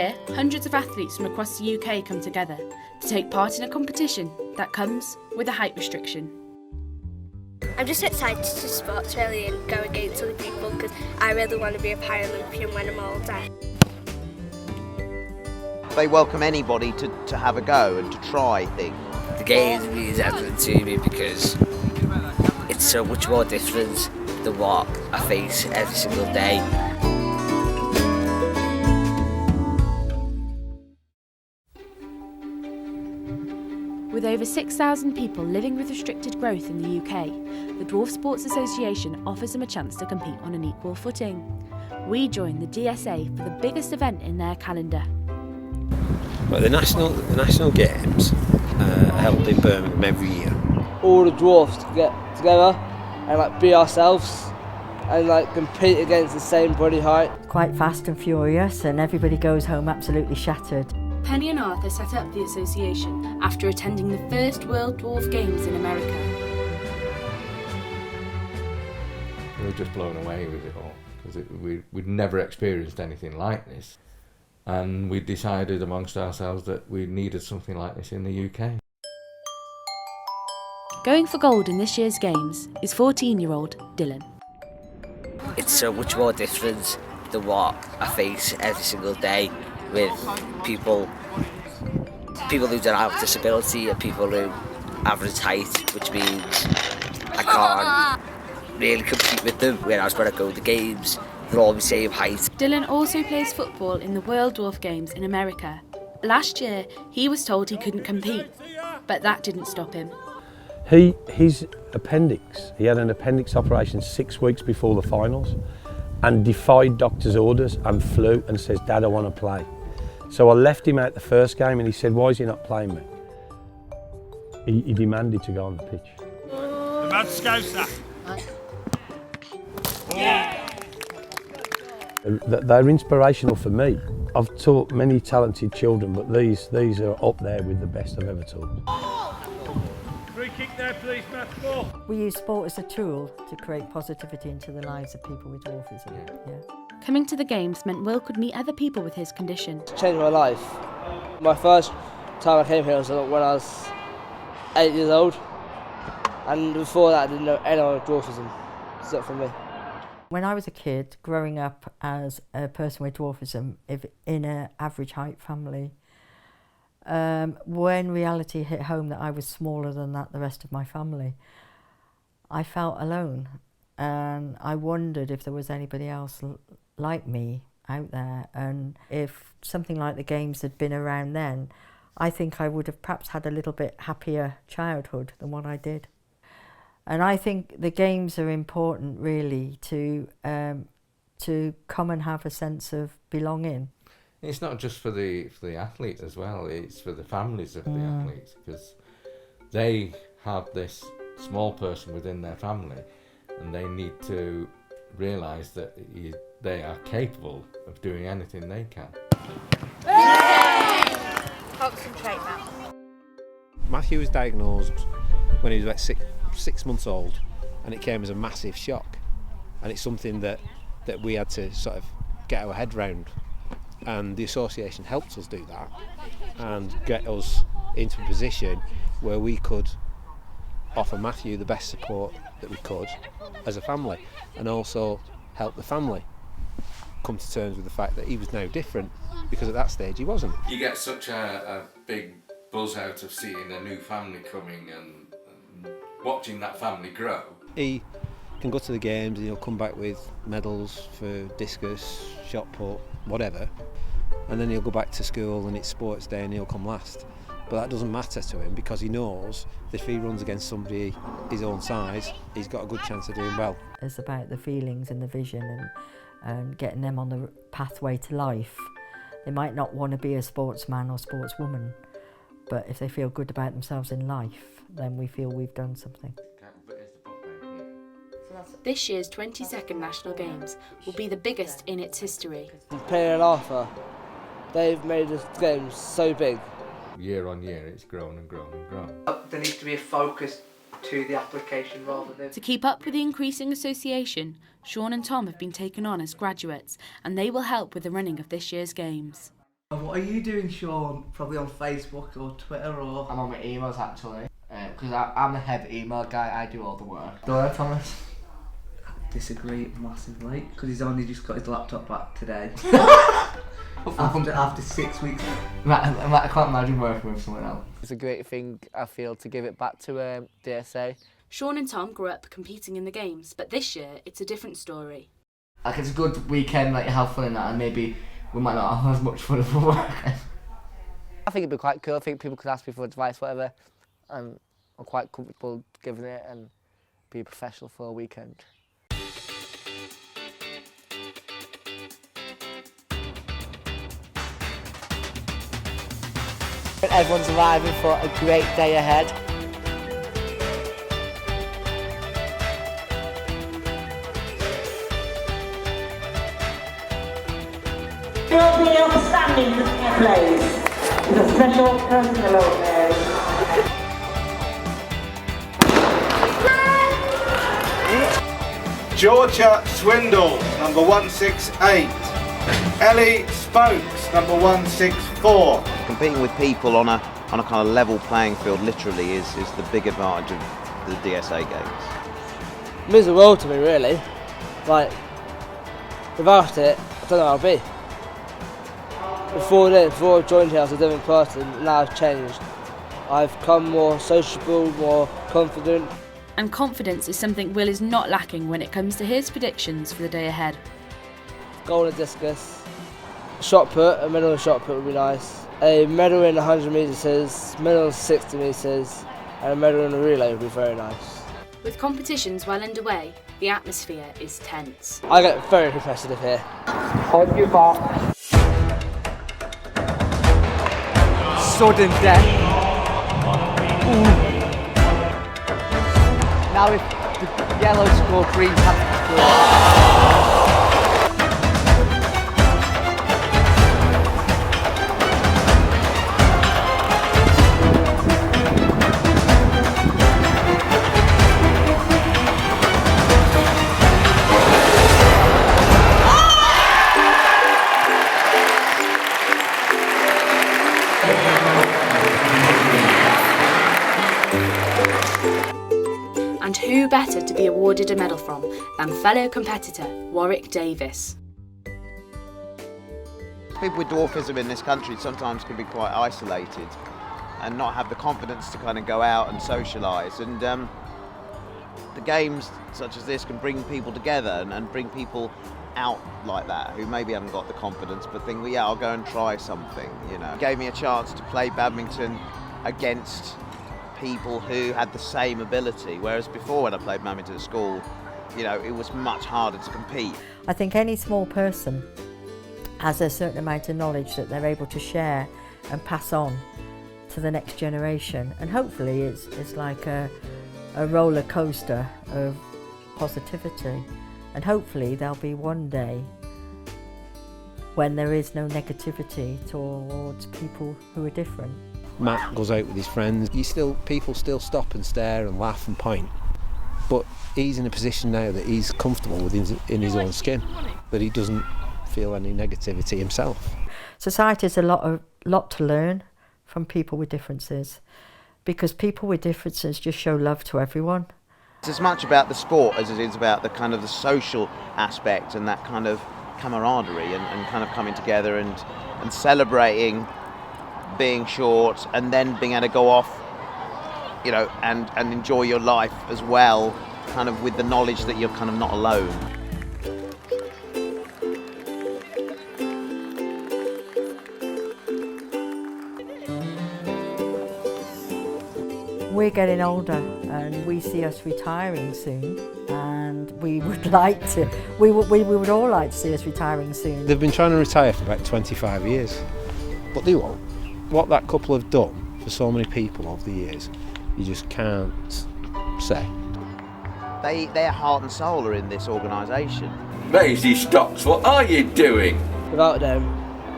year, hundreds of athletes from across the UK come together to take part in a competition that comes with a height restriction. I'm just excited to sports really and go against other people because I really want to be a Paralympian when I'm older. They welcome anybody to have a go and to try things. The games means everything to me because it's so much more different than what I face every single day. With over 6,000 people living with restricted growth in the UK, the Dwarf Sports Association offers them a chance to compete on an equal footing. We joined the DSA for the biggest event in their calendar. Well, the national games are held in Birmingham every year. All the dwarfs get together and be ourselves and compete against the same body height. Quite fast and furious, and everybody goes home absolutely shattered. Penny and Arthur set up the association after attending the first World Dwarf Games in America. We were just blown away with it all because we'd never experienced anything like this, and we decided amongst ourselves that we needed something like this in the UK. Going for gold in this year's Games is 14-year-old Dylan. It's so much more different than what I face every single day with people who don't have disability and people who average height, which means I can't really compete with them, whereas when I go to the games, they're all the same height. Dylan also plays football in the World Dwarf Games in America. Last year, he was told he couldn't compete, but that didn't stop him. His appendix, he had an appendix operation 6 weeks before the finals and defied doctor's orders and flew and says, "Dad, I want to play." So I left him out the first game and he said, "Why is he not playing me?" He demanded to go on the pitch. The Mad Scouser. They're inspirational for me. I've taught many talented children, but these are up there with the best I've ever taught. Free kick there, please, Matt. Ball. We use sport as a tool to create positivity into the lives of people with dwarfism. Yeah. Coming to the Games meant Will could meet other people with his condition. It changed my life. My first time I came here was when I was 8 years old, and before that I didn't know anyone with dwarfism, except for me. When I was a kid, growing up as a person with dwarfism in an average height family, when reality hit home that I was smaller than the rest of my family, I felt alone, and I wondered if there was anybody else like me out there, and if something like the Games had been around then, I think I would have perhaps had a little bit happier childhood than what I did. And I think the Games are important really to come and have a sense of belonging. It's not just for the athletes as well, it's for the families of the athletes, because they have this small person within their family and they need to realise that they are capable of doing anything they can. Concentrate now. Matthew was diagnosed when he was about six months old, and it came as a massive shock, and it's something that we had to sort of get our head round, and the association helped us do that and get us into a position where we could offer Matthew the best support that we could as a family, and also help the family come to terms with the fact that he was now different, because at that stage he wasn't. You get such a big buzz out of seeing a new family coming and watching that family grow. He can go to the games and he'll come back with medals for discus, shot put, whatever, and then he'll go back to school and it's sports day and he'll come last. But that doesn't matter to him, because he knows that if he runs against somebody his own size, he's got a good chance of doing well. It's about the feelings and the vision and getting them on the pathway to life. They might not want to be a sportsman or sportswoman, but if they feel good about themselves in life, then we feel we've done something. This year's 22nd National Games will be the biggest in its history. Penny and Arthur, they've made this game so big. Year on year it's grown and grown and grown. There needs to be a focus to the application rather than... To keep up with the increasing association, Sean and Tom have been taken on as graduates, and they will help with the running of this year's Games. What are you doing, Sean? Probably on Facebook or Twitter or... I'm on my emails actually, because I'm the head email guy, I do all the work. Go ahead, Thomas. I disagree massively, because he's only just got his laptop back today. after 6 weeks. I can't imagine working with someone else. It's a great thing, I feel, to give it back to DSA. Sean and Tom grew up competing in the games, but this year it's a different story. Like, it's a good weekend, like you have fun in that, and maybe we might not have as much fun as we're working. I think it'd be quite cool. I think people could ask me for advice, whatever, and I'm quite comfortable giving it and be a professional for a weekend. Everyone's arriving for a great day ahead. Will be outstanding to their place with a special personal award. Georgia Swindle, number 168. Ellie Spokes, number 164. Competing with people on a kind of level playing field literally is the big advantage of the DSA games. It means the world to me, really. Like, without it, I don't know where I'd be. Before I joined here, I was a different person. Now I've changed. I've become more sociable, more confident. And confidence is something Will is not lacking when it comes to his predictions for the day ahead. Goal in a discus, shot put, a medal in shot put would be nice. A medal in 100 metres, medal in 60 metres, and a medal in a relay would be very nice. With competitions well underway, the atmosphere is tense. I get very competitive here. Hold your back. Sudden death. Ooh. Now if the yellow score, green has to score. And who better to be awarded a medal from than fellow competitor Warwick Davis. People with dwarfism in this country sometimes can be quite isolated and not have the confidence to kind of go out and socialise, and the games such as this can bring people together and bring people out like that who maybe haven't got the confidence but think, well, yeah, I'll go and try something, you know. It gave me a chance to play badminton against people who had the same ability, whereas before when I played badminton at school, you know, it was much harder to compete. I think any small person has a certain amount of knowledge that they're able to share and pass on to the next generation, and hopefully it's like a roller coaster of positivity, and hopefully there'll be one day when there is no negativity towards people who are different. Matt goes out with his friends. People still stop and stare and laugh and point. But he's in a position now that he's comfortable in his own skin, that he doesn't feel any negativity himself. Society has a lot to learn from people with differences, because people with differences just show love to everyone. It's as much about the sport as it is about the kind of the social aspect and that kind of camaraderie and kind of coming together and celebrating being short and then being able to go off, you know, and enjoy your life as well, kind of with the knowledge that you're kind of not alone. We're getting older and we see us retiring soon, and we would like to, we would all like to see us retiring soon. They've been trying to retire for about 25 years, but they won't. What that couple have done for so many people over the years, you just can't say. Their heart and soul are in this organisation. Maisie Stocks, what are you doing? Without them,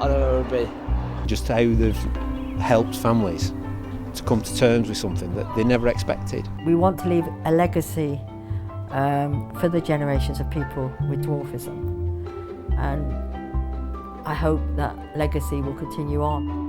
I don't know where it would be. Just how they've helped families to come to terms with something that they never expected. We want to leave a legacy for the generations of people with dwarfism, and I hope that legacy will continue on.